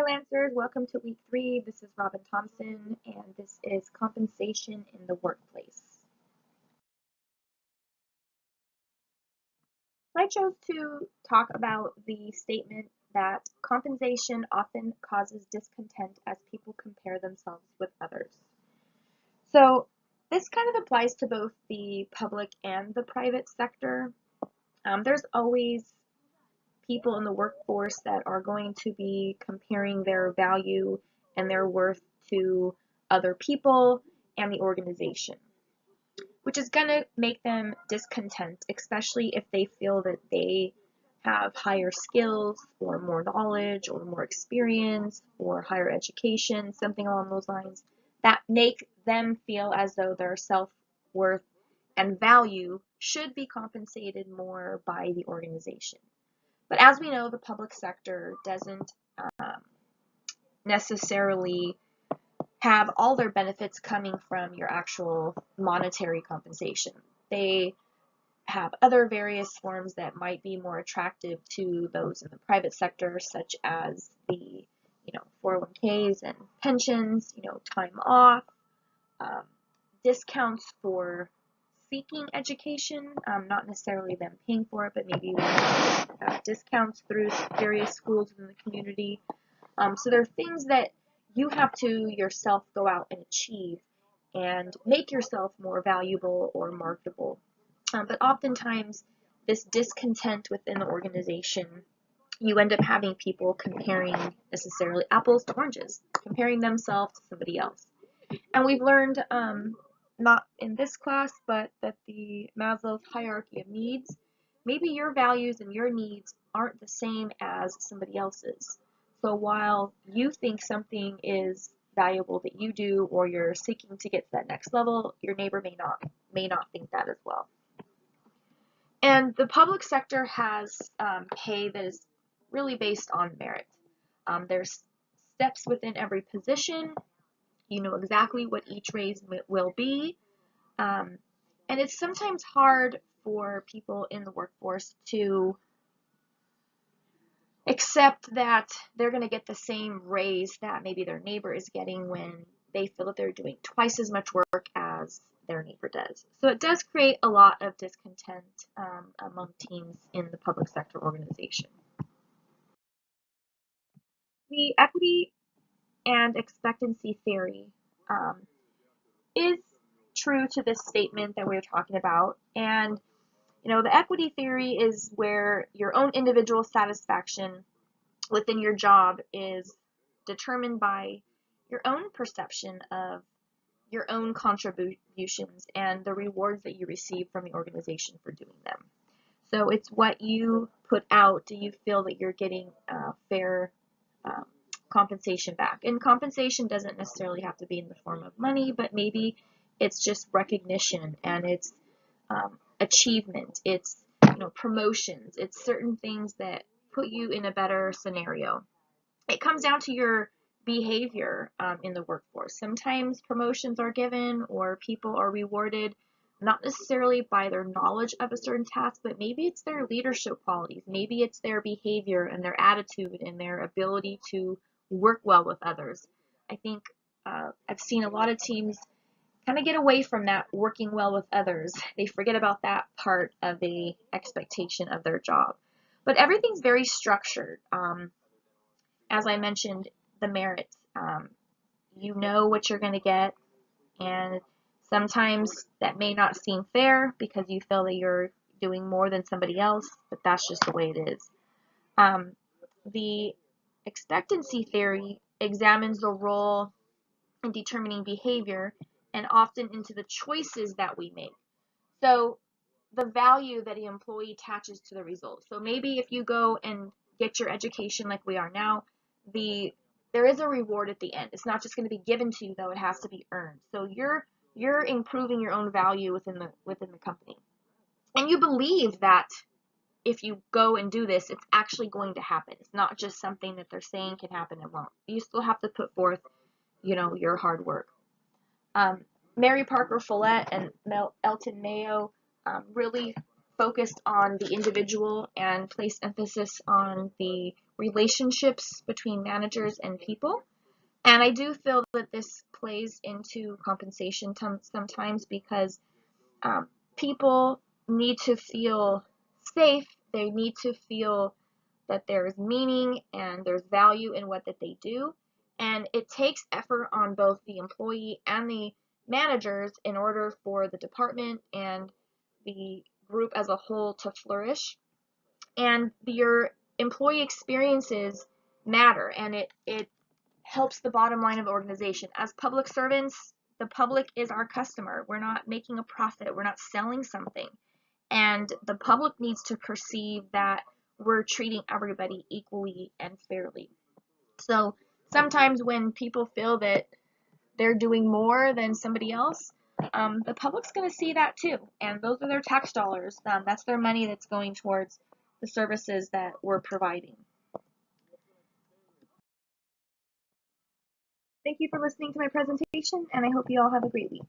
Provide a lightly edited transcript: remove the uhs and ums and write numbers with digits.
freelancers, welcome to week 3. This is Robin Thompson, and this is compensation in the workplace. So I chose to talk about the statement that compensation often causes discontent as people compare themselves with others. So this kind of applies to both the public and the private sector. There's always people in the workforce that are going to be comparing their value and their worth to other people and the organization, which is going to make them discontent, especially if they feel that they have higher skills or more knowledge or more experience or higher education, something along those lines, that make them feel as though their self-worth and value should be compensated more by the organization. But as we know, the public sector doesn't necessarily have all their benefits coming from your actual monetary compensation. They have other various forms that might be more attractive to those in the private sector, such as the 401ks and pensions, time off, discounts for seeking education, not necessarily them paying for it, but maybe discounts through various schools in the community. So there are things that you have to yourself go out and achieve and make yourself more valuable or marketable. But oftentimes, this discontent within the organization, you end up having people comparing necessarily apples to oranges, comparing themselves to somebody else. And we've learned, not in this class, but that the Maslow's hierarchy of needs, maybe your values and your needs aren't the same as somebody else's. So while you think something is valuable that you do, or you're seeking to get to that next level, your neighbor may not think that as well. And the public sector has pay that is really based on merit. There's steps within every position. You know exactly what each raise will be. And it's sometimes hard for people in the workforce to accept that they're going to get the same raise that maybe their neighbor is getting when they feel that they're doing twice as much work as their neighbor does. So it does create a lot of discontent among teams in the public sector organization. The equity and expectancy theory is true to this statement that we're talking about. And the equity theory is where your own individual satisfaction within your job is determined by your own perception of your own contributions and the rewards that you receive from the organization for doing them. So it's what you put out. Do you feel that you're getting fair compensation back? And compensation doesn't necessarily have to be in the form of money, but maybe it's just recognition, and it's achievement, it's promotions, it's certain things that put you in a better scenario. It comes down to your behavior in the workforce. Sometimes promotions are given or people are rewarded not necessarily by their knowledge of a certain task, but maybe it's their leadership qualities, maybe it's their behavior and their attitude and their ability to work well with others. I think I've seen a lot of teams kind of get away from that working well with others. They forget about that part of the expectation of their job. But everything's very structured. As I mentioned, the merits. You know what you're going to get, and sometimes that may not seem fair because you feel that you're doing more than somebody else, but that's just the way it is. The expectancy theory examines the role in determining behavior and often into the choices that we make. So the value that the employee attaches to the result. So maybe if you go and get your education like we are now, there is a reward at the end. It's not just going to be given to you, though. It has to be earned. So you're improving your own value within the company, and you believe that if you go and do this, it's actually going to happen. It's not just something that they're saying can happen and won't. You still have to put forth, your hard work. Mary Parker Follett and Elton Mayo really focused on the individual and placed emphasis on the relationships between managers and people. And I do feel that this plays into compensation sometimes because people need to feel safe. They need to feel that there's meaning and there's value in what that they do. And it takes effort on both the employee and the managers in order for the department and the group as a whole to flourish. And your employee experiences matter, and it helps the bottom line of the organization. As public servants, the public is our customer. We're not making a profit. We're not selling something. And the public needs to perceive that we're treating everybody equally and fairly. So sometimes when people feel that they're doing more than somebody else, the public's going to see that too. And those are their tax dollars. That's their money that's going towards the services that we're providing. Thank you for listening to my presentation, and I hope you all have a great week.